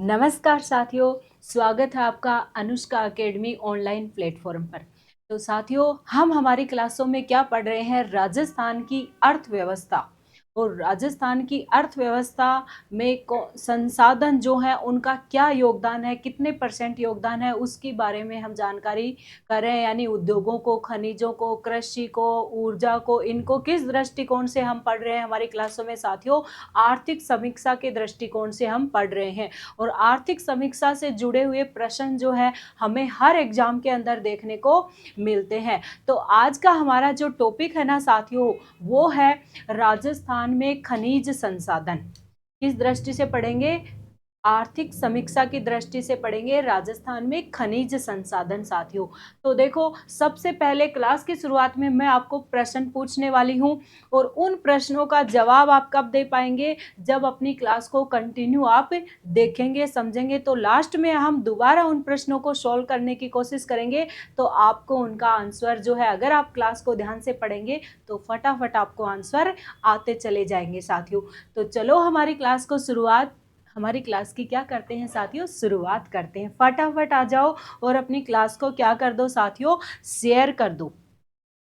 नमस्कार साथियों, स्वागत है आपका अनुष्का एकेडमी ऑनलाइन प्लेटफॉर्म पर। तो साथियों, हम हमारी क्लासों में क्या पढ़ रहे हैं? राजस्थान की अर्थव्यवस्था। और राजस्थान की अर्थव्यवस्था में संसाधन जो है उनका क्या योगदान है, कितने % योगदान है, उसके बारे में हम जानकारी कर रहे हैं। यानी उद्योगों को, खनिजों को, कृषि को, ऊर्जा को, इनको किस दृष्टिकोण से हम पढ़ रहे हैं हमारी क्लासों में साथियों? आर्थिक समीक्षा के दृष्टिकोण से हम पढ़ रहे हैं। और आर्थिक समीक्षा से जुड़े हुए प्रश्न जो है हमें हर एग्जाम के अंदर देखने को मिलते हैं। तो आज का हमारा जो टॉपिक है ना साथियों, वो है राजस्थान में खनिज संसाधन। किस दृष्टि से पढ़ेंगे? आर्थिक समीक्षा की दृष्टि से पढ़ेंगे राजस्थान में खनिज संसाधन साथियों। तो देखो, सबसे पहले क्लास की शुरुआत में मैं आपको प्रश्न पूछने वाली हूं और उन प्रश्नों का जवाब आप कब दे पाएंगे? जब अपनी क्लास को कंटिन्यू आप देखेंगे, समझेंगे। तो लास्ट में हम दोबारा उन प्रश्नों को सॉल्व करने की कोशिश करेंगे, तो आपको उनका आंसर जो है, अगर आप क्लास को ध्यान से पढ़ेंगे तो फटाफट आपको आंसर आते चले जाएंगे साथियों। तो चलो हमारी क्लास की क्या करते हैं साथियों? शुरुआत करते हैं। फटाफट आ जाओ और अपनी क्लास को क्या कर दो साथियों? शेयर कर दो।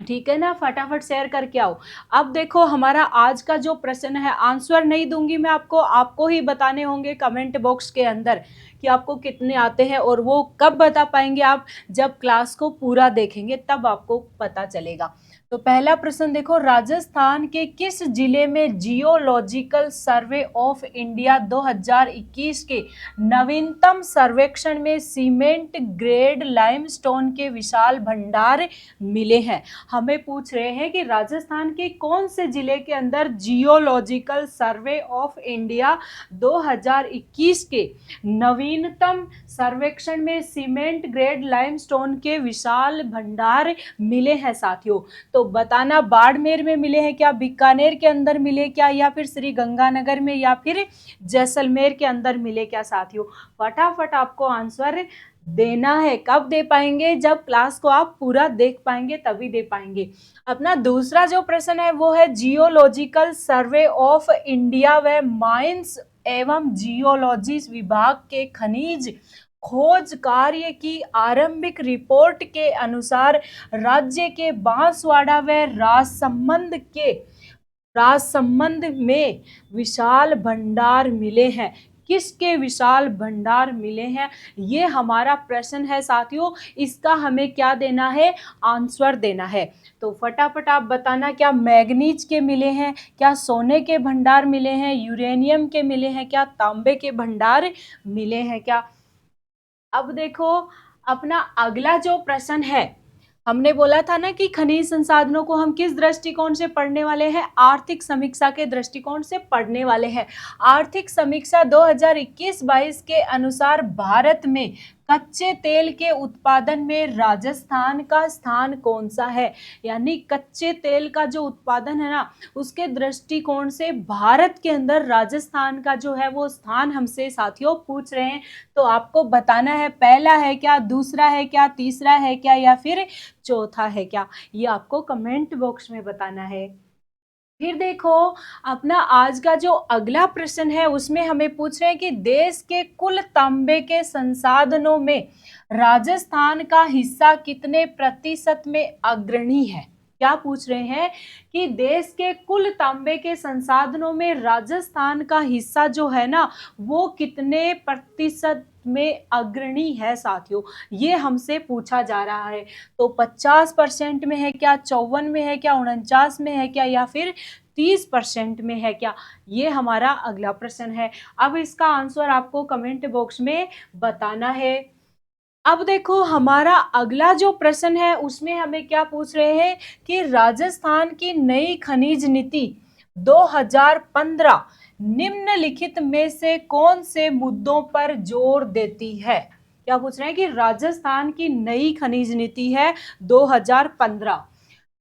ठीक है ना? फटाफट शेयर करके आओ। अब देखो, हमारा आज का जो प्रश्न है, आंसर नहीं दूंगी मैं आपको ही बताने होंगे कमेंट बॉक्स के अंदर कि आपको कितने आते हैं। और वो कब बता पाएंगे आप? जब क्लास को पूरा देखेंगे, तब आपको पता चलेगा। तो पहला प्रश्न देखो, राजस्थान के किस जिले में जियोलॉजिकल सर्वे ऑफ इंडिया 2021 के नवीनतम सर्वेक्षण में सीमेंट ग्रेड लाइमस्टोन के विशाल भंडार मिले हैं? हमें पूछ रहे हैं कि राजस्थान के कौन से जिले के अंदर जियोलॉजिकल सर्वे ऑफ इंडिया 2021 के नवीनतम सर्वेक्षण में सीमेंट ग्रेड लाइमस्टोन के विशाल भंडार मिले हैं साथियों। तो बताना, बाड़मेर में मिले हैं क्या, बीकानेर के अंदर मिले क्या, या फिर श्री गंगानगर में, या फिर जैसलमेर के अंदर मिले क्या साथियों? फटाफट आपको आंसर देना है। कब दे पाएंगे? जब क्लास को आप पूरा देख पाएंगे तभी दे पाएंगे। अपना दूसरा जो प्रश्न है वो है, जियोलॉजिकल सर्वे ऑफ इंडिया व माइंस एवं जियोलॉजी विभाग के खनिज खोज कार्य की आरंभिक रिपोर्ट के अनुसार राज्य के बांसवाड़ा व राजसमंद में विशाल भंडार मिले हैं। किसके विशाल भंडार मिले हैं? ये हमारा प्रश्न है साथियों। इसका हमें क्या देना है? आंसर देना है। तो फटाफट आप बताना, क्या मैग्नीज के मिले हैं, क्या सोने के भंडार मिले हैं, यूरेनियम के मिले हैं, क्या तांबे के भंडार मिले हैं क्या? अब देखो, अपना अगला जो प्रश्न है, हमने बोला था ना कि खनिज संसाधनों को हम किस दृष्टिकोण से पढ़ने वाले हैं? आर्थिक समीक्षा के दृष्टिकोण से पढ़ने वाले हैं। आर्थिक समीक्षा 2021-22 के अनुसार भारत में कच्चे तेल के उत्पादन में राजस्थान का स्थान कौन सा है? यानी कच्चे तेल का जो उत्पादन है ना, उसके दृष्टिकोण से भारत के अंदर राजस्थान का जो है वो स्थान हमसे साथियों पूछ रहे हैं। तो आपको बताना है, पहला है क्या, दूसरा है क्या, तीसरा है क्या, या फिर चौथा है क्या? ये आपको कमेंट बॉक्स में बताना है। फिर देखो, अपना आज का जो अगला प्रश्न है उसमें हमें पूछ रहे हैं कि देश के कुल तांबे के संसाधनों में राजस्थान का हिस्सा कितने प्रतिशत में अग्रणी है? क्या पूछ रहे हैं कि देश के कुल तांबे के संसाधनों में राजस्थान का हिस्सा जो है ना, वो कितने प्रतिशत में अग्रणी है साथियों? ये हमसे पूछा जा रहा है। तो 50% में है क्या, 54 में है क्या, 49 में है क्या, या फिर 30% में है क्या? ये हमारा अगला प्रश्न है। अब इसका आंसर आपको कमेंट बॉक्स में बताना है। अब देखो, हमारा अगला जो प्रश्न है उसमें हमें क्या पूछ रहे हैं कि राजस्थान की नई खनिज नीति 2015 निम्नलिखित में से कौन से मुद्दों पर जोर देती है? क्या पूछ रहे हैं कि राजस्थान की नई खनिज नीति है 2015,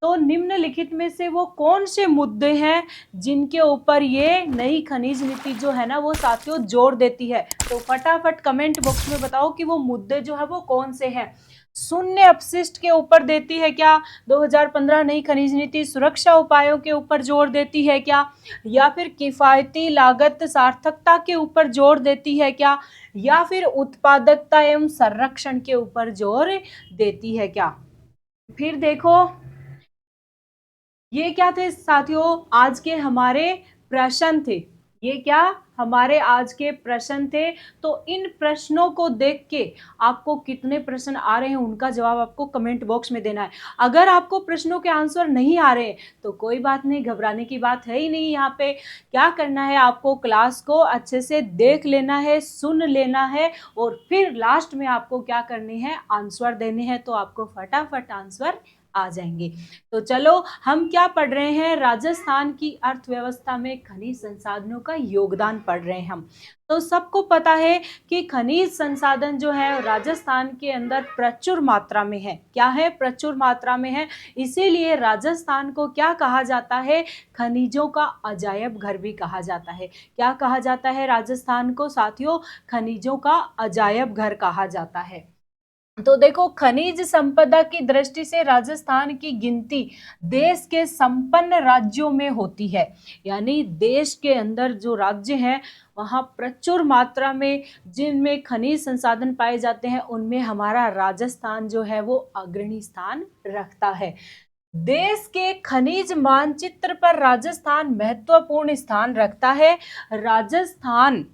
तो निम्नलिखित में से वो कौन से मुद्दे हैं जिनके ऊपर ये नई खनिज नीति जो है ना वो साथियों जोर देती है? तो फटाफट कमेंट बॉक्स में बताओ कि वो मुद्दे जो है वो कौन से हैं। शून्य अपशिष्ट के ऊपर देती है क्या? 2015 नई खनिज नीति सुरक्षा उपायों के ऊपर जोर देती है क्या? या फिर किफायती लागत सार्थकता के ऊपर जोर देती है क्या? या फिर उत्पादकता एवं संरक्षण के ऊपर जोर देती है क्या? फिर देखो, ये क्या थे साथियों? आज के हमारे प्रश्न थे। ये क्या हमारे आज के प्रश्न थे? तो इन प्रश्नों को देख के आपको कितने प्रश्न आ रहे हैं उनका जवाब आपको कमेंट बॉक्स में देना है। अगर आपको प्रश्नों के आंसर नहीं आ रहे तो कोई बात नहीं, घबराने की बात है ही नहीं। यहाँ पे क्या करना है, आपको क्लास को अच्छे से देख लेना है, सुन लेना है और फिर लास्ट में आपको क्या करनी है, आंसर देने हैं। तो आपको फटाफट आंसर आ जाएंगे। तो चलो हम क्या पढ़ रहे हैं, राजस्थान की अर्थव्यवस्था में खनिज संसाधनों का योगदान पढ़ रहे हैं हम। तो सबको पता है कि खनिज संसाधन जो है राजस्थान के अंदर प्रचुर मात्रा में है। क्या है? प्रचुर मात्रा में है। इसीलिए राजस्थान को क्या कहा जाता है, खनिजों का अजायब घर भी कहा जाता है। क्या कहा जाता है राजस्थान को साथियों? खनिजों का अजायब घर कहा जाता है। तो देखो, खनिज संपदा की दृष्टि से राजस्थान की गिनती देश के संपन्न राज्यों में होती है। यानी देश के अंदर जो राज्य हैं वहाँ प्रचुर मात्रा में जिनमें खनिज संसाधन पाए जाते हैं उनमें हमारा राजस्थान जो है वो अग्रणी स्थान रखता है। देश के खनिज मानचित्र पर राजस्थान महत्वपूर्ण स्थान रखता है। राजस्थान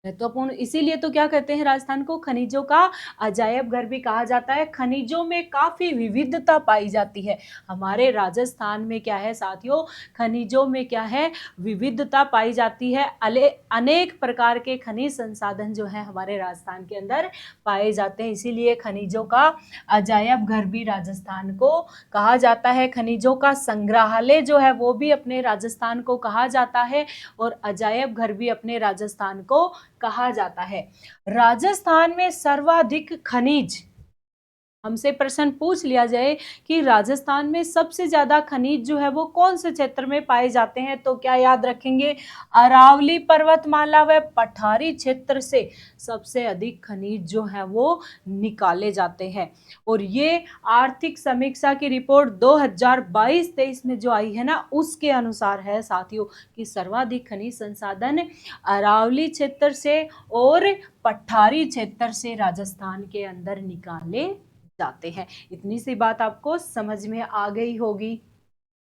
महत्वपूर्ण इसीलिए तो क्या कहते हैं, राजस्थान को खनिजों का अजायब घर भी कहा जाता है। खनिजों में काफी विविधता पाई जाती है। हमारे राजस्थान में क्या है साथियों, खनिजों में क्या है, विविधता पाई जाती है। अनेक प्रकार के खनिज संसाधन जो है हमारे राजस्थान के अंदर पाए जाते हैं। इसीलिए खनिजों का अजायब घर भी राजस्थान को कहा जाता है। खनिजों का संग्रहालय जो है वो भी अपने राजस्थान को कहा जाता है और अजायब घर भी अपने राजस्थान को कहा जाता है। राजस्थान में सर्वाधिक खनिज, हमसे प्रश्न पूछ लिया जाए कि राजस्थान में सबसे ज्यादा खनिज जो है वो कौन से क्षेत्र में पाए जाते हैं, तो क्या याद रखेंगे, अरावली पर्वतमाला व पठारी क्षेत्र से सबसे अधिक खनिज जो है वो निकाले जाते हैं। और ये आर्थिक समीक्षा की रिपोर्ट 2022-23 में जो आई है ना, उसके अनुसार है साथियों कि सर्वाधिक खनिज संसाधन अरावली क्षेत्र से और पठारी क्षेत्र से राजस्थान के अंदर निकाले जाते हैं। इतनी सी बात आपको समझ में आ गई होगी।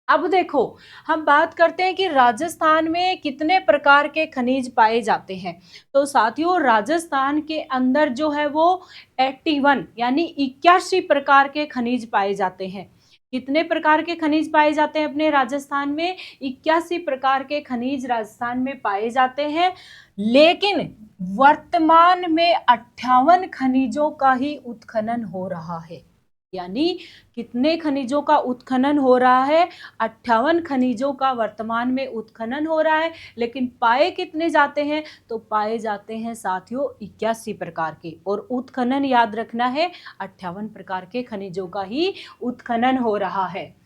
अब देखो, हम बात करते हैं कि राजस्थान में कितने प्रकार के खनिज पाए जाते हैं। तो साथियों, राजस्थान के अंदर जो है वो 81 यानी 81 प्रकार के खनिज पाए जाते हैं। कितने प्रकार के खनिज पाए जाते हैं अपने राजस्थान में? 81 प्रकार के खनिज राजस्थान में पाए जाते हैं। लेकिन वर्तमान में 58 खनिजों का ही उत्खनन हो रहा है। यानी कितने खनिजों का उत्खनन हो रहा है? 58 खनिजों का वर्तमान में उत्खनन हो रहा है। लेकिन पाए कितने जाते हैं? तो पाए जाते हैं साथियों 81 प्रकार के। और उत्खनन याद रखना है, 58 प्रकार के खनिजों का ही उत्खनन हो रहा है।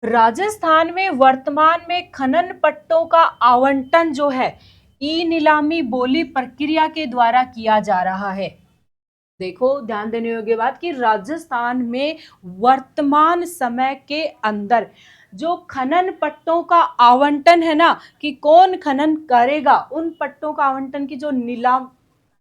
राजस्थान में वर्तमान में खनन पट्टों का आवंटन जो है ई नीलामी बोली प्रक्रिया के द्वारा किया जा रहा है। देखो, ध्यान देने योग्य बात कि राजस्थान में वर्तमान समय के अंदर जो खनन पट्टों का आवंटन है ना, कि कौन खनन करेगा, उन पट्टों का आवंटन की जो नीलाम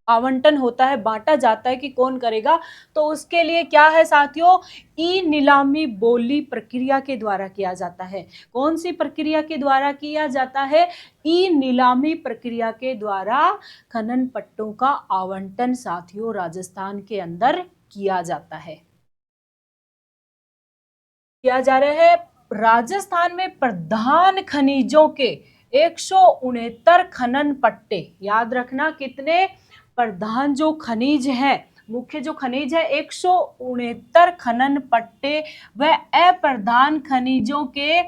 आवंटन होता है, बांटा जाता है कि कौन करेगा, तो उसके लिए क्या है साथियों, ई नीलामी बोली प्रक्रिया के द्वारा किया जाता है। कौन सी प्रक्रिया के द्वारा किया जाता है? ई नीलामी प्रक्रिया के द्वारा खनन पट्टों का आवंटन साथियों राजस्थान के अंदर किया जाता है। किया जा रहा है। राजस्थान में प्रधान खनिजों के 169 खनन पट्टे, याद रखना कितने प्रधान जो खनिज है, मुख्य जो खनिज है 169 खनन पट्टे व अप्रधान खनिजों के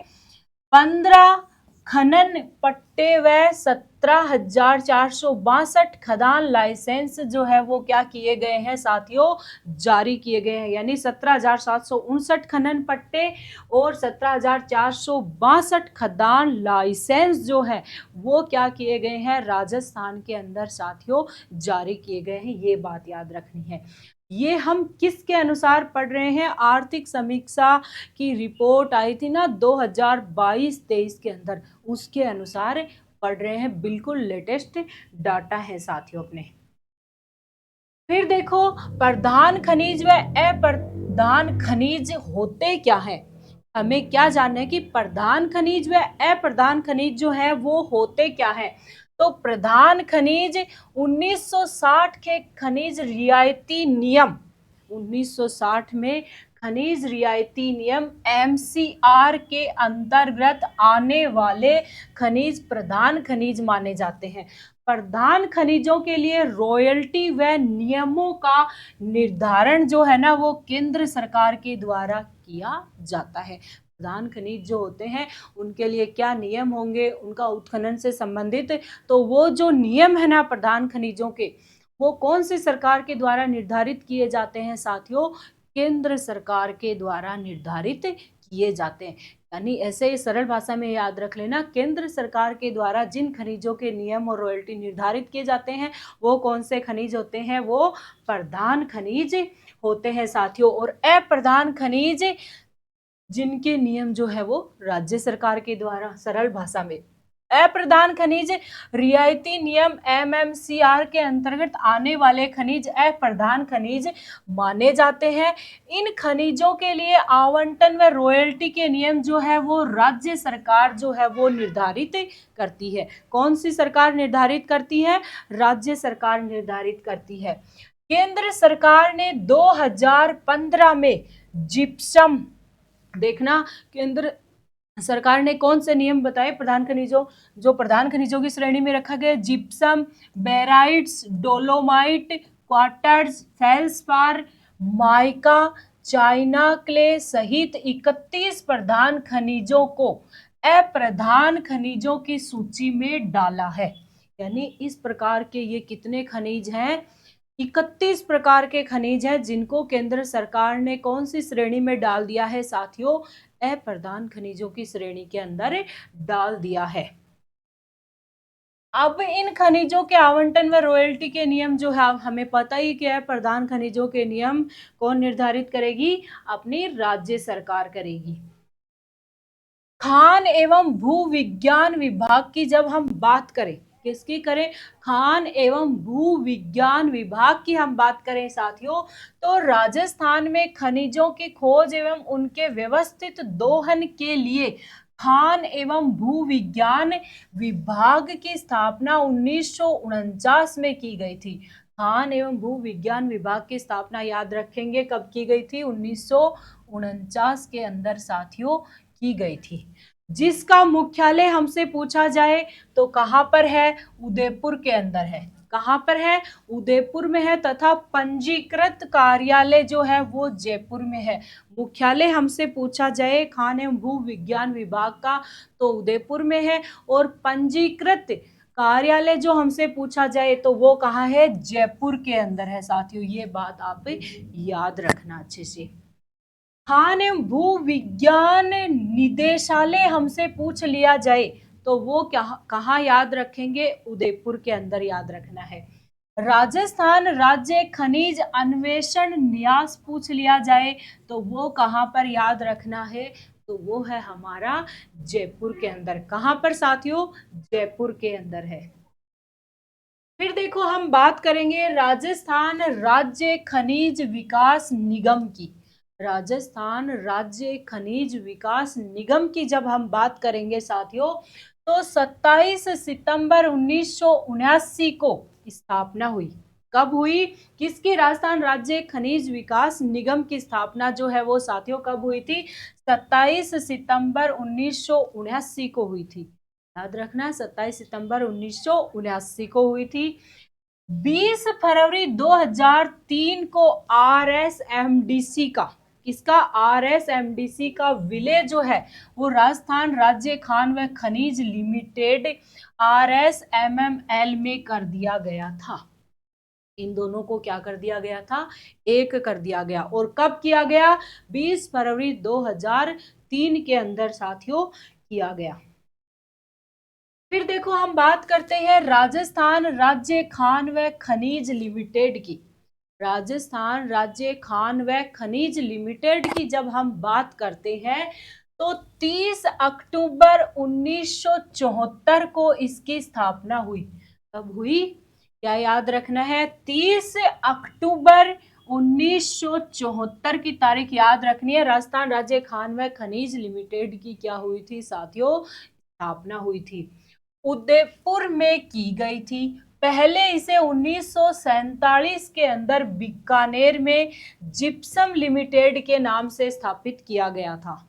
15 खनन पट्टे व 17,462 खदान लाइसेंस जो है वो क्या किए गए हैं साथियों, जारी किए गए हैं। यानी 17,759 खनन पट्टे और 17,462 खदान लाइसेंस जो है वो क्या किए गए हैं, राजस्थान के अंदर साथियों जारी किए गए हैं। ये बात याद रखनी है। ये हम किसके अनुसार पढ़ रहे हैं? आर्थिक समीक्षा की रिपोर्ट आई थी ना 2022-23 के अंदर, उसके अनुसार पढ़ रहे हैं। बिल्कुल लेटेस्ट डाटा है साथियों अपने। फिर देखो, प्रधान खनिज व अप्रधान खनिज होते क्या है? हमें क्या जानना है कि प्रधान खनिज व अप्रधान खनिज जो है वो होते क्या है? तो प्रधान खनिज 1960 के खनिज रियायती नियम, 1960 में खनिज रियायती नियम एमसीआर के अंतर्गत आने वाले खनिज प्रधान खनिज माने जाते हैं। प्रधान खनिजों के लिए रॉयल्टी व नियमों का निर्धारण जो है ना वो केंद्र सरकार के द्वारा किया जाता है। प्रधान खनिज जो होते हैं उनके लिए क्या नियम होंगे, उनका उत्खनन से संबंधित, तो वो जो नियम है ना प्रधान खनिजों के, वो कौन सी सरकार के द्वारा निर्धारित किए जाते हैं साथियों? केंद्र सरकार के द्वारा निर्धारित किए जाते हैं। यानी ऐसे ही सरल भाषा में याद रख लेना, केंद्र सरकार के द्वारा जिन खनिजों के नियम और रॉयल्टी निर्धारित किए जाते हैं वो कौन से खनिज होते हैं? वो प्रधान खनिज होते हैं साथियों। और अप्रधान खनिज जिनके नियम जो है वो राज्य सरकार के द्वारा, सरल भाषा में अप्रधान खनिज रियायती नियम एमएमसीआर के अंतर्गत आने वाले खनिज अप्रधान खनिज माने जाते हैं। इन खनिजों के लिए आवंटन व रॉयल्टी के नियम जो है वो राज्य सरकार जो है वो निर्धारित करती है। कौन सी सरकार निर्धारित करती है? राज्य सरकार निर्धारित करती है। केंद्र सरकार ने 2015 में जिप्सम, देखना केंद्र सरकार ने कौन से नियम बताए प्रधान खनिजों, जो प्रधान खनिजों की श्रेणी में रखा गया, gypsum, barytes, dolomite, quartz, felspar, mica, china clay सहित 31 प्रधान खनिजों को अप्रधान खनिजों की सूची में डाला है। यानी इस प्रकार के ये कितने खनिज हैं? 31 प्रकार के खनिज हैं जिनको केंद्र सरकार ने कौन सी श्रेणी में डाल दिया है साथियों? अप्रधान खनिजों की श्रेणी के अंदर डाल दिया है। अब इन खनिजों के आवंटन व रॉयल्टी के नियम जो है हमें पता ही क्या है, प्रधान खनिजों के नियम कौन निर्धारित करेगी? अपनी राज्य सरकार करेगी। खान एवं भू विज्ञान विभाग की जब हम बात करें, किसकी करें? खान एवं भू विज्ञान विभाग की हम बात करें साथियों, तो राजस्थान में खनिजों की खोज एवं उनके व्यवस्थित दोहन के लिए खान एवं भू विज्ञान विभाग की स्थापना 1949 में की गई थी। खान एवं भू विज्ञान विभाग की स्थापना याद रखेंगे कब की गई थी? 1949 के अंदर साथियों की गई थी। जिसका मुख्यालय हमसे पूछा जाए तो कहां पर है? उदयपुर के अंदर है। कहां पर है? उदयपुर में है। तथा पंजीकृत कार्यालय जो है वो जयपुर में है। मुख्यालय हमसे पूछा जाए खान एवं भू विज्ञान विभाग का तो उदयपुर में है, और पंजीकृत कार्यालय जो हमसे पूछा जाए तो वो कहाँ है? जयपुर के अंदर है साथियों। ये बात आप याद रखना अच्छे से। खान एवं भू विज्ञान निदेशालय हमसे पूछ लिया जाए तो वो क्या कहाँ याद रखेंगे? उदयपुर के अंदर याद रखना है। राजस्थान राज्य खनिज अन्वेषण न्यास पूछ लिया जाए तो वो कहाँ पर याद रखना है? तो वो है हमारा जयपुर के अंदर। कहाँ पर साथियों? जयपुर के अंदर है। फिर देखो हम बात करेंगे राजस्थान राज्य खनिज विकास निगम की। राजस्थान राज्य खनिज विकास निगम की जब हम बात करेंगे साथियों, तो 27 सितंबर 1979 को स्थापना हुई। कब हुई? किसकी? राजस्थान राज्य खनिज विकास निगम की स्थापना जो है वो साथियों कब हुई थी? 27 सितंबर 1979 को हुई थी। याद रखना है 27 सितंबर 1979 को हुई थी। 20 फरवरी 2003 को आरएसएमडीसी का, किसका? आरएसएमडीसी का विलय जो है वो राजस्थान राज्य खान व खनिज लिमिटेड आरएसएमएमएल में कर दिया गया था। इन दोनों को क्या कर दिया गया था? एक कर दिया गया। और कब किया गया? 20 फरवरी 2003 के अंदर साथियों किया गया। फिर देखो हम बात करते हैं राजस्थान राज्य खान व खनिज लिमिटेड की। राजस्थान राज्य खान व खनिज लिमिटेड की जब हम बात करते हैं तो 30 अक्टूबर 1974 को इसकी स्थापना हुई। कब हुई? क्या याद रखना है? 30 अक्टूबर 1974 की तारीख याद रखनी है। राजस्थान राज्य खान व खनिज लिमिटेड की क्या हुई थी साथियों? स्थापना हुई थी। उदयपुर में की गई थी। पहले इसे 1947 के अंदर बीकानेर में जिप्सम लिमिटेड के नाम से स्थापित किया गया था।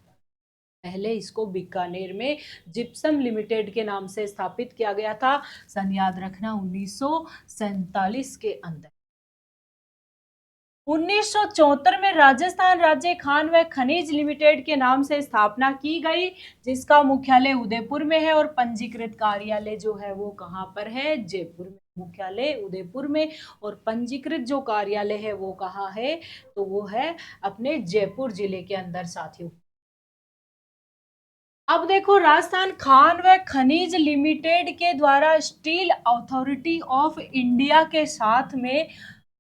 पहले इसको बीकानेर में जिप्सम लिमिटेड के नाम से स्थापित किया गया था। सन याद रखना 1947 के अंदर। 1974 में राजस्थान राज्य खान व खनिज लिमिटेड के नाम से स्थापना की गई, जिसका मुख्यालय उदयपुर में है और पंजीकृत कार्यालय जो है वो कहाँ पर है? जयपुर में। मुख्यालय उदयपुर में और पंजीकृत जो कार्यालय है वो कहाँ है? तो वो है अपने जयपुर जिले के अंदर साथियों। अब देखो, राजस्थान खान व खनिज लिमिटेड के द्वारा स्टील अथॉरिटी ऑफ इंडिया के साथ में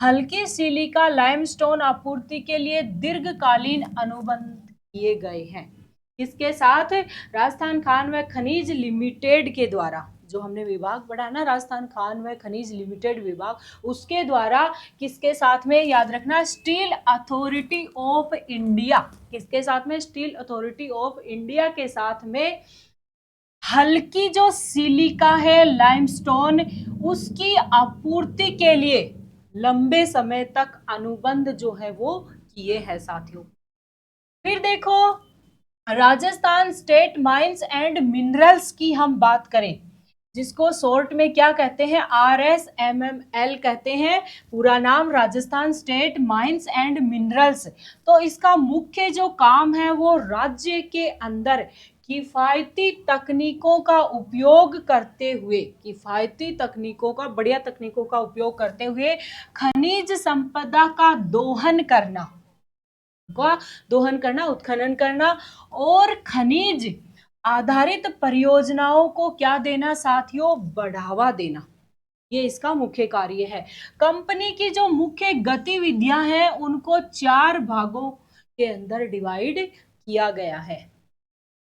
हल्की सिलिका लाइमस्टोन आपूर्ति के लिए दीर्घकालीन अनुबंध किए गए हैं। किसके साथ? राजस्थान खान व खनिज लिमिटेड के द्वारा। जो हमने विभाग पढ़ा ना, राजस्थान खान व खनिज लिमिटेड विभाग, उसके द्वारा किसके साथ में? याद रखना, स्टील अथॉरिटी ऑफ इंडिया। किसके साथ में? स्टील अथॉरिटी ऑफ इंडिया के साथ में हल्की जो सिलिका है लाइमस्टोन, उसकी आपूर्ति के लिए लंबे समय तक अनुबंध जो है वो किए हैं साथियों। फिर देखो, Rajasthan state mines and minerals की हम बात करें, जिसको शॉर्ट में क्या कहते हैं? RSMML कहते हैं। पूरा नाम Rajasthan state mines and minerals. तो इसका मुख्य जो काम है वो राज्य के अंदर किफायती तकनीकों का उपयोग करते हुए, किफायती तकनीकों का, बढ़िया तकनीकों का उपयोग करते हुए खनिज संपदा का दोहन करना, उत्खनन करना और खनिज आधारित परियोजनाओं को क्या देना साथियों? बढ़ावा देना। ये इसका मुख्य कार्य है। कंपनी की जो मुख्य गतिविधियां हैं उनको 4 भागों के अंदर डिवाइड किया गया है।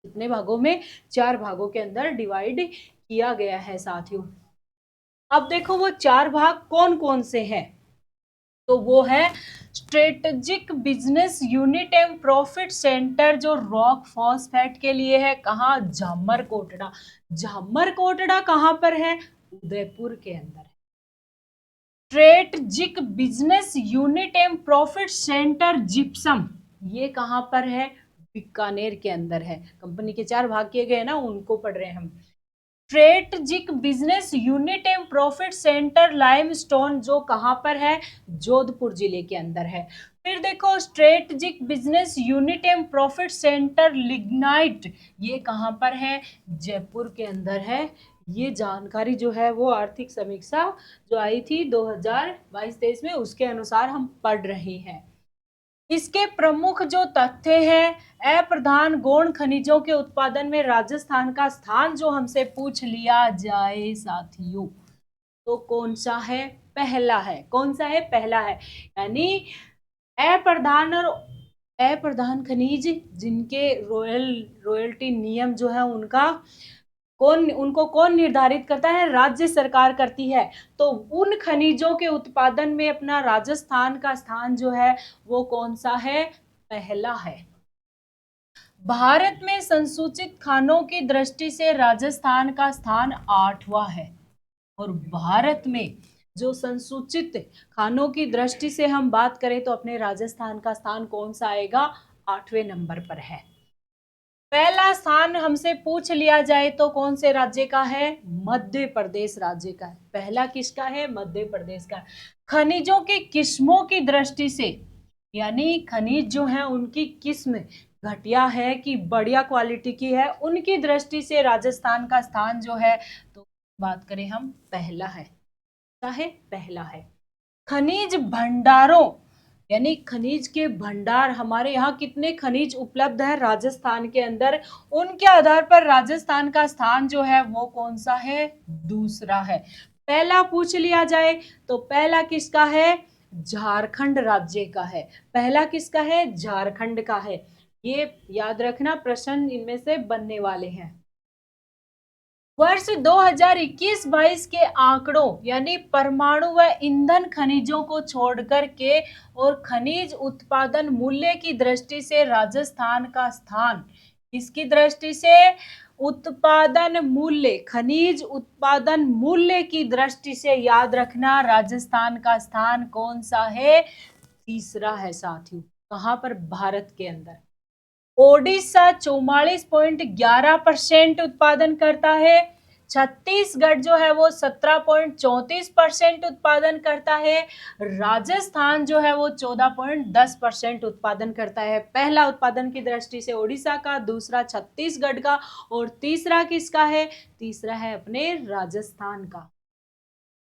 कितने भागों में? 4 भागों के अंदर डिवाइड किया गया है साथियों। अब देखो वो 4 भाग कौन कौन से हैं? तो वो है strategic business unit and profit centre, जो रॉक फॉस्फेट के लिए है। कहाँ? झामर कोटड़ा। झामर कोटड़ा कहाँ पर है? उदयपुर के अंदर है। Strategic business unit and profit centre gypsum, ये कहाँ पर है? बीकानेर के अंदर है। कंपनी के 4 भाग किए गए ना, उनको पढ़ रहे हैं हम। Strategic business unit and profit centre limestone, जो कहां पर है? जोधपुर जिले के अंदर है। फिर देखो, strategic business unit and profit centre lignite, ये कहां पर है? जयपुर के अंदर है। ये जानकारी जो है वो आर्थिक समीक्षा जो आई थी 2022-23 में, उसके अनुसार हम पढ़ रहे हैं। इसके प्रमुख जो तथ्य हैं, अप्रधान गौण खनिजों के उत्पादन में राजस्थान का स्थान जो हमसे पूछ लिया जाए साथियों, तो कौन सा है? पहला है। कौन सा है? पहला है। यानी अप्रधान खनिज जिनके रॉयल्टी नियम जो है उनको कौन निर्धारित करता है? राज्य सरकार करती है। तो उन खनिजों के उत्पादन में अपना राजस्थान का स्थान जो है वो कौन सा है? पहला है। भारत में संसूचित खानों की दृष्टि से राजस्थान का स्थान 8वां है। और भारत में जो संसूचित खानों की दृष्टि से हम बात करें तो अपने राजस्थान का स्थान कौन सा आएगा? 8वें नंबर पर है। पहला स्थान हमसे पूछ लिया जाए तो कौन से राज्य का है? मध्य प्रदेश राज्य का है। पहला किसका है? मध्य प्रदेश का। खनिजों की किस्मों की दृष्टि से, यानी खनिज जो है उनकी किस्म घटिया है कि बढ़िया क्वालिटी की है, उनकी दृष्टि से राजस्थान का स्थान जो है, तो बात करें हम, पहला है। क्या है? पहला है। खनिज भंडारों, यानी खनिज के भंडार, हमारे यहाँ कितने खनिज उपलब्ध है राजस्थान के अंदर, उनके आधार पर राजस्थान का स्थान जो है वो कौन सा है? दूसरा है। पहला पूछ लिया जाए तो पहला किसका है? झारखंड राज्य का है। पहला किसका है? झारखंड का है। ये याद रखना, प्रश्न इनमें से बनने वाले हैं। वर्ष 2021-22 के आंकड़ों यानी परमाणु व ईंधन खनिजों को छोड़कर के और खनिज उत्पादन मूल्य की दृष्टि से राजस्थान का स्थान, इसकी दृष्टि से उत्पादन मूल्य, खनिज उत्पादन मूल्य की दृष्टि से याद रखना, राजस्थान का स्थान कौन सा है? तीसरा है साथियों। कहां पर? भारत के अंदर। ओडिशा 44.11% उत्पादन करता है। छत्तीसगढ़ जो है वो 17.34% उत्पादन करता है। राजस्थान जो है वो 14.10% उत्पादन करता है। पहला उत्पादन की दृष्टि से ओडिशा का, दूसरा छत्तीसगढ़ का और तीसरा किसका है? तीसरा है अपने राजस्थान का।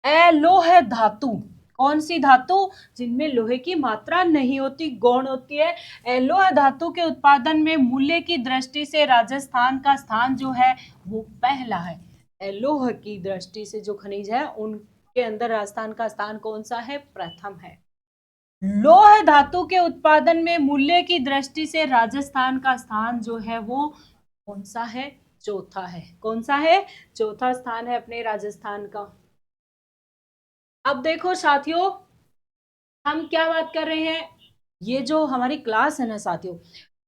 अलोह धातु, कौन सी धातु? जिनमें लोहे की मात्रा नहीं होती, गौण होती है। अलोह धातु के उत्पादन में मूल्य की दृष्टि से राजस्थान का स्थान जो है वो पहला है। अलोह की दृष्टि से जो खनिज है उनके अंदर राजस्थान का स्थान कौन सा है? प्रथम है। लौह धातु के उत्पादन में मूल्य की दृष्टि से राजस्थान का स्थान जो है वो कौन सा है? चौथा है। कौन सा है? चौथा स्थान है अपने राजस्थान का। अब देखो साथियों, हम क्या बात कर रहे हैं, ये जो हमारी क्लास है ना साथियों,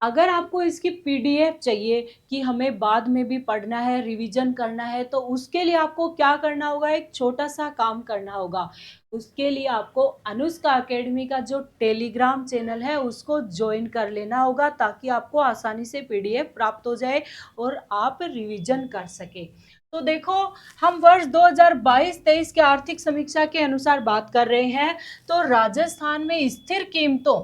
अगर आपको इसकी पीडीएफ चाहिए कि हमें बाद में भी पढ़ना है, रिवीजन करना है, तो उसके लिए आपको क्या करना होगा? एक छोटा सा काम करना होगा। उसके लिए आपको अनुष्का अकेडमी का जो टेलीग्राम चैनल है उसको ज्वाइन कर लेना होगा, ताकि आपको आसानी से पीडीएफ प्राप्त हो जाए और आप रिवीजन कर सके। तो देखो, हम वर्ष 2022-23 के आर्थिक समीक्षा के अनुसार बात कर रहे हैं। तो राजस्थान में स्थिर कीमतों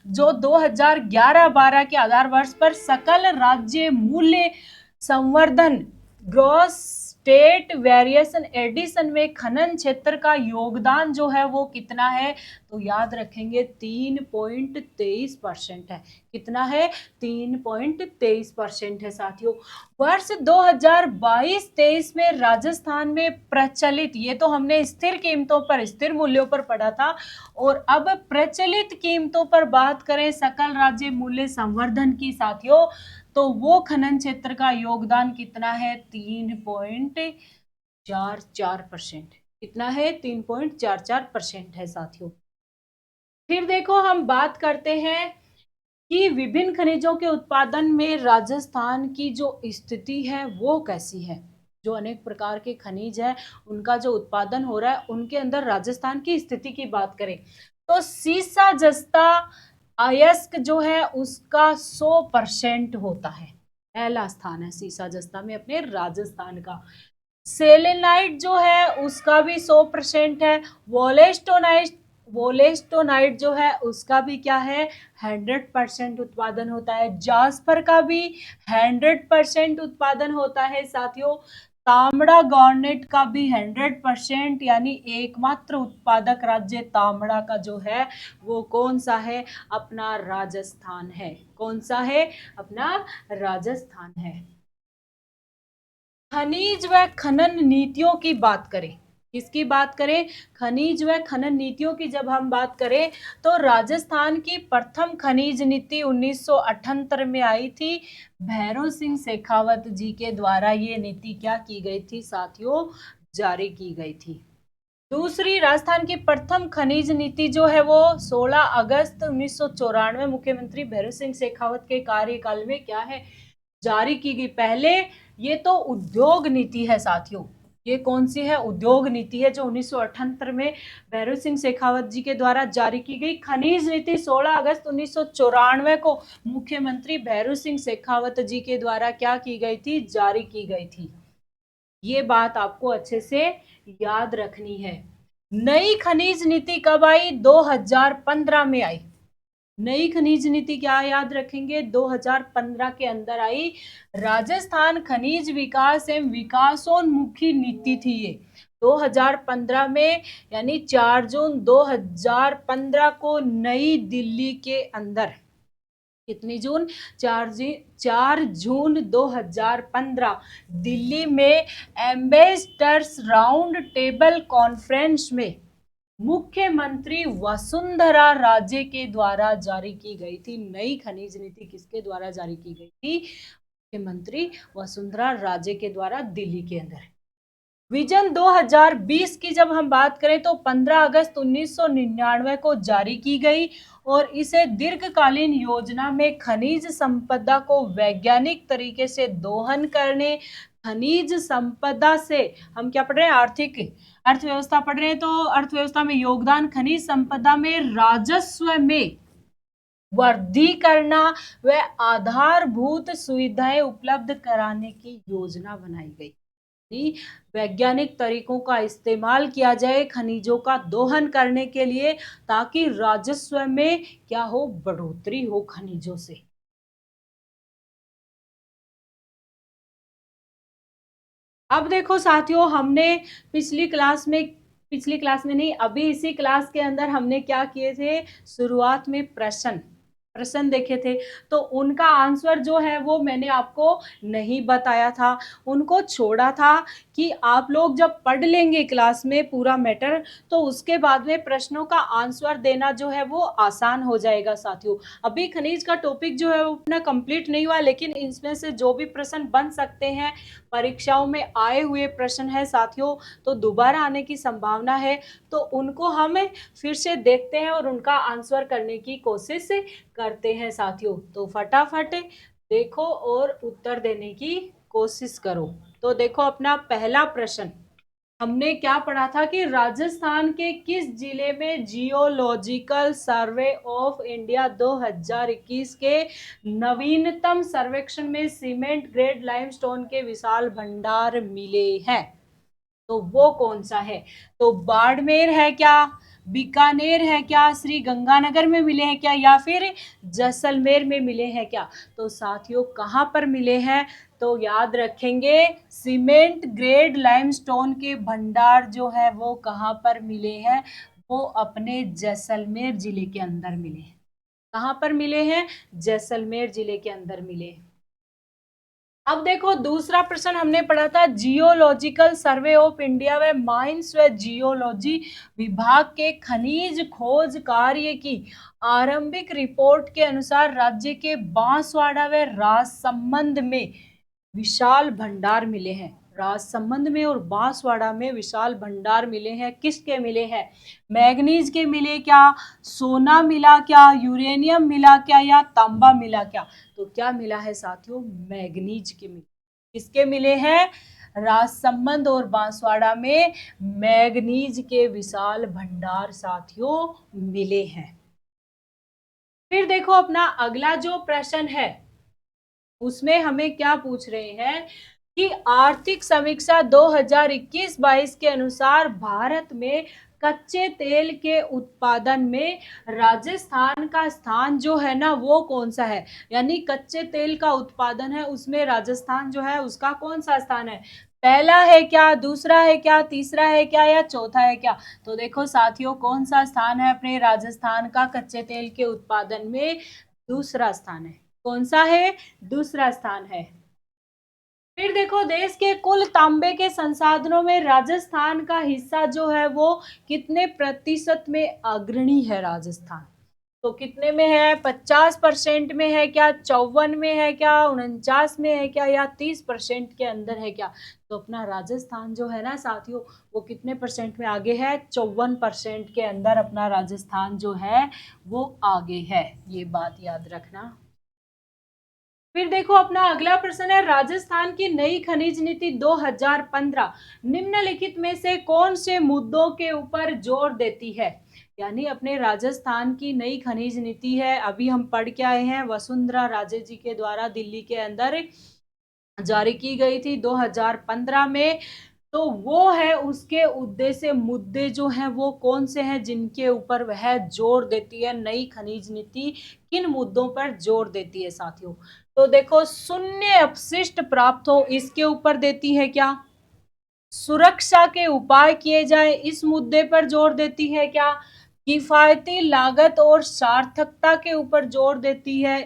जो 2011-12 के आधार वर्ष पर सकल राज्य मूल्य संवर्धन, ग्रॉस स्टेट वेरिएशन एडिशन में खनन क्षेत्र का योगदान जो है वो कितना है? तो याद रखेंगे 3.23% है। कितना है? 3.23% है साथियों। वर्ष 2022-23 में राजस्थान में प्रचलित, ये तो हमने स्थिर कीमतों पर, स्थिर मूल्यों पर पढ़ा था, और अब प्रचलित कीमतों पर बात करें सकल राज्य मूल्य संवर्धन की साथियों, तो वो खनन क्षेत्र का योगदान कितना है? 3.44%। कितना है? 3.44% है साथियों। फिर देखो, हम बात करते हैं कि विभिन्न खनिजों के उत्पादन में राजस्थान की जो स्थिति है वो कैसी है। जो अनेक प्रकार के खनिज है उनका जो उत्पादन हो रहा है, उनके अंदर राजस्थान की स्थिति की बात करें तो सीसा जस्ता अयस्क जो है उसका 100% होता है। पहला स्थान है सीसा जस्ता में अपने राजस्थान का। सेलेनाइट जो है उसका भी 100% है। वोलेस्टोनाइट जो है उसका भी क्या है? 100% उत्पादन होता है। जास्पर का भी 100% उत्पादन होता है साथियों। तांबड़ा गॉर्नेट का भी 100%, यानी एकमात्र उत्पादक राज्य तांबड़ा का जो है वो कौन सा है? अपना राजस्थान है। कौन सा है? अपना राजस्थान है। खनिज व खनन नीतियों की बात करें, किसकी बात करें? खनिज व खनन नीतियों की जब हम बात करें तो राजस्थान की प्रथम खनिज नीति 1978 में आई थी। भैरव सिंह शेखावत जी के द्वारा ये नीति क्या की गई थी साथियों? जारी की गई थी। दूसरी, राजस्थान की प्रथम खनिज नीति जो है वो 16 अगस्त 1994 मुख्यमंत्री भैरव सिंह शेखावत के कार्यकाल में क्या है? जारी की गई। पहले ये तो उद्योग नीति है साथियों। ये कौन सी है? उद्योग नीति है जो 1978 में भैरव सिंह शेखावत जी के द्वारा जारी की गई। खनिज नीति 16 अगस्त 1994 को मुख्यमंत्री भैरव सिंह शेखावत जी के द्वारा क्या की गई थी? जारी की गई थी। ये बात आपको अच्छे से याद रखनी है। नई खनिज नीति कब आई? 2015 में आई। नई खनिज नीति क्या याद रखेंगे? 2015 के अंदर आई। राजस्थान खनिज विकास एवं विकासोन्मुखी नीति थी ये 2015 में, यानी 4 जून 2015 को नई दिल्ली के अंदर, कितनी जून? 4 जून 2015 दिल्ली में एम्बेसडर्स राउंड टेबल कॉन्फ्रेंस में मुख्यमंत्री वसुंधरा राजे के द्वारा जारी की गई थी। नई खनिज नीति किसके द्वारा जारी की गई थी? मुख्यमंत्री वसुंधरा राजे के द्वारा, दिल्ली के अंदर। विजन 2020 की जब हम बात करें तो 15 अगस्त 1999 को जारी की गई और इसे दीर्घकालीन योजना में खनिज संपदा को वैज्ञानिक तरीके से दोहन करने, खनिज संपदा से हम क्या पढ़ रहे हैं? आर्थिक अर्थव्यवस्था पढ़ रहे हैं, तो अर्थव्यवस्था में योगदान, खनिज संपदा में राजस्व में वृद्धि करना व आधारभूत सुविधाएं उपलब्ध कराने की योजना बनाई गई। वैज्ञानिक तरीकों का इस्तेमाल किया जाए खनिजों का दोहन करने के लिए, ताकि राजस्व में क्या हो? बढ़ोतरी हो खनिजों से। अब देखो साथियों, हमने पिछली क्लास में नहीं, अभी इसी क्लास के अंदर हमने क्या किए थे? शुरुआत में प्रश्न देखे थे, तो उनका आंसर जो है वो मैंने आपको नहीं बताया था, उनको छोड़ा था कि आप लोग जब पढ़ लेंगे क्लास में पूरा मैटर, तो उसके बाद में प्रश्नों का आंसर देना जो है वो आसान हो जाएगा साथियों। अभी खनिज का टॉपिक जो है वो अपना कंप्लीट नहीं हुआ, लेकिन इसमें से जो भी प्रश्न बन सकते हैं, परीक्षाओं में आए हुए प्रश्न है साथियों, तो दोबारा आने की संभावना है, तो उनको हम फिर से देखते हैं और उनका आंसर करने की कोशिश करते हैं साथियों। तो फटाफट देखो और उत्तर देने की कोशिश करो। तो देखो अपना पहला प्रश्न, हमने क्या पढ़ा था कि राजस्थान के किस जिले में जियोलॉजिकल सर्वे ऑफ इंडिया 2021 के नवीनतम सर्वेक्षण में सीमेंट ग्रेड लाइमस्टोन के विशाल भंडार मिले हैं? तो वो कौन सा है? तो बाड़मेर है क्या, बीकानेर है क्या, श्री गंगानगर में मिले हैं क्या, या फिर जैसलमेर में मिले हैं क्या? तो साथियों कहाँ पर मिले हैं? तो याद रखेंगे, सीमेंट ग्रेड लाइमस्टोन के भंडार जो है वो कहाँ पर मिले हैं? वो अपने जैसलमेर जिले के अंदर मिले हैं। कहाँ पर मिले हैं? जैसलमेर जिले के अंदर मिले हैं। अब देखो दूसरा प्रश्न हमने पढ़ा था, जियोलॉजिकल सर्वे ऑफ इंडिया व माइंस व जियोलॉजी विभाग के खनिज खोज कार्य की आरंभिक रिपोर्ट के अनुसार राज्य के बांसवाड़ा व राजसमंद में विशाल भंडार मिले हैं। राजसमंद में और बांसवाड़ा में विशाल भंडार मिले हैं। किसके मिले हैं? मैग्नीज के मिले क्या, सोना मिला क्या, यूरेनियम मिला क्या, या तांबा मिला क्या? तो क्या मिला है साथियों? मैग्नीज के मिले। किसके मिले हैं? राजसमंद और बांसवाड़ा में मैग्नीज के विशाल भंडार साथियों मिले हैं। फिर देखो अपना अगला जो प्रश्न है, उसमें हमें क्या पूछ रहे हैं कि आर्थिक समीक्षा 2021-22 के अनुसार भारत में कच्चे तेल के उत्पादन में राजस्थान का स्थान जो है ना वो कौन सा है? यानी कच्चे तेल का उत्पादन है उसमें राजस्थान जो है उसका कौन सा स्थान है? पहला है क्या, दूसरा है क्या, तीसरा है क्या, या चौथा है क्या? तो देखो साथियों, कौन सा स्थान है अपने राजस्थान का कच्चे तेल के उत्पादन में? दूसरा स्थान है। कौन सा है? दूसरा स्थान है। फिर देखो देश के कुल तांबे के संसाधनों में राजस्थान का हिस्सा जो है वो कितने प्रतिशत में अग्रणी है राजस्थान? तो कितने में है? 50% में है क्या, 54 में है क्या, 49 में है क्या, या 30% के अंदर है क्या? तो अपना राजस्थान जो है ना साथियों वो कितने परसेंट में आगे है? 54% के अंदर अपना राजस्थान जो है वो आगे है। ये बात याद रखना। फिर देखो अपना अगला प्रश्न है, राजस्थान की नई खनिज नीति 2015 निम्नलिखित में से कौन से मुद्दों के ऊपर जोर देती है? यानी अपने राजस्थान की नई खनिज नीति है, अभी हम पढ़ के आए हैं, वसुंधरा राजे जी के द्वारा दिल्ली के अंदर जारी की गई थी 2015 में। तो वो है उसके उद्देश्य, मुद्दे जो हैं वो कौन से हैं जिनके ऊपर वह जोर देती है? नई खनिज नीति किन मुद्दों पर जोर देती है साथियों? तो देखो, शून्य अपशिष्ट प्राप्त हो, इसके ऊपर देती है क्या? सुरक्षा के उपाय किए जाए, इस मुद्दे पर जोर देती है क्या? किफायती लागत और सार्थकता के ऊपर जोर देती है,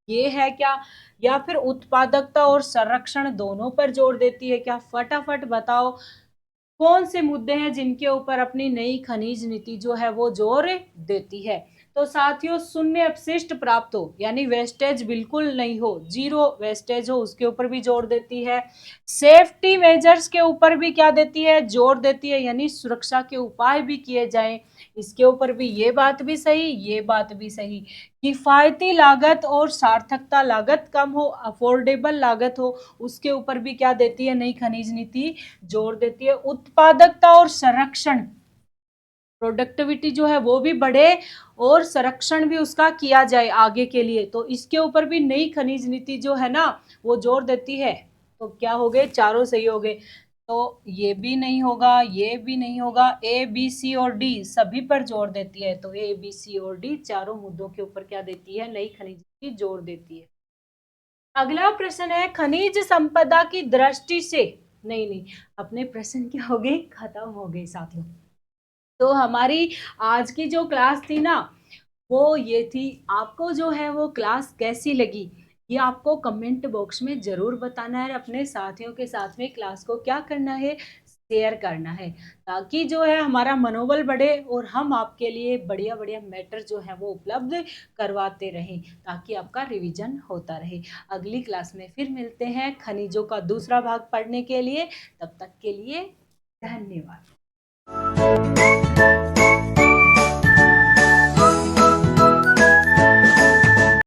ये है क्या? या फिर उत्पादकता और संरक्षण दोनों पर जोर देती है क्या? फटाफट बताओ। कौन से मुद्दे हैं जिनके ऊपर अपनी नई खनिज नीति जो है वो जोर देती है। तो साथियों, शून्य अपशिष्ट प्राप्त हो, यानी वेस्टेज बिल्कुल नहीं हो, जीरो वेस्टेज हो, उसके ऊपर भी जोर देती है। सेफ्टी मेजर्स के ऊपर भी क्या देती है, जोर देती है, यानी सुरक्षा के उपाय भी किए जाएं, इसके ऊपर भी। ये बात भी सही, ये बात भी सही। किफायती लागत और सार्थकता, लागत कम हो, अफोर्डेबल लागत हो, उसके ऊपर भी क्या देती है नई खनिज नीति, जोर देती है। उत्पादकता और संरक्षण, प्रोडक्टिविटी जो है वो भी बढ़े और संरक्षण भी उसका किया जाए आगे के लिए, तो इसके ऊपर भी नई खनिज नीति जो है ना वो जोर देती है। तो क्या हो गए, चारों सही हो गए। तो ये भी नहीं होगा, ये भी नहीं होगा, ए बी सी और डी सभी पर जोर देती है। तो ए बी सी और डी चारों मुद्दों के ऊपर क्या देती है, नई खनिज नीति जोर देती है। अगला प्रश्न है, खनिज संपदा की दृष्टि से, नहीं नहीं, अपने प्रश्न क्या हो गए, खत्म हो गए साथियों। तो हमारी आज की जो क्लास थी ना वो ये थी। आपको जो है वो क्लास कैसी लगी ये आपको कमेंट बॉक्स में जरूर बताना है। अपने साथियों के साथ में क्लास को क्या करना है, शेयर करना है, ताकि जो है हमारा मनोबल बढ़े और हम आपके लिए बढ़िया बढ़िया मैटर जो है वो उपलब्ध करवाते रहें, ताकि आपका रिवीजन होता रहे। अगली क्लास में फिर मिलते हैं खनिजों का दूसरा भाग पढ़ने के लिए। तब तक के लिए धन्यवाद।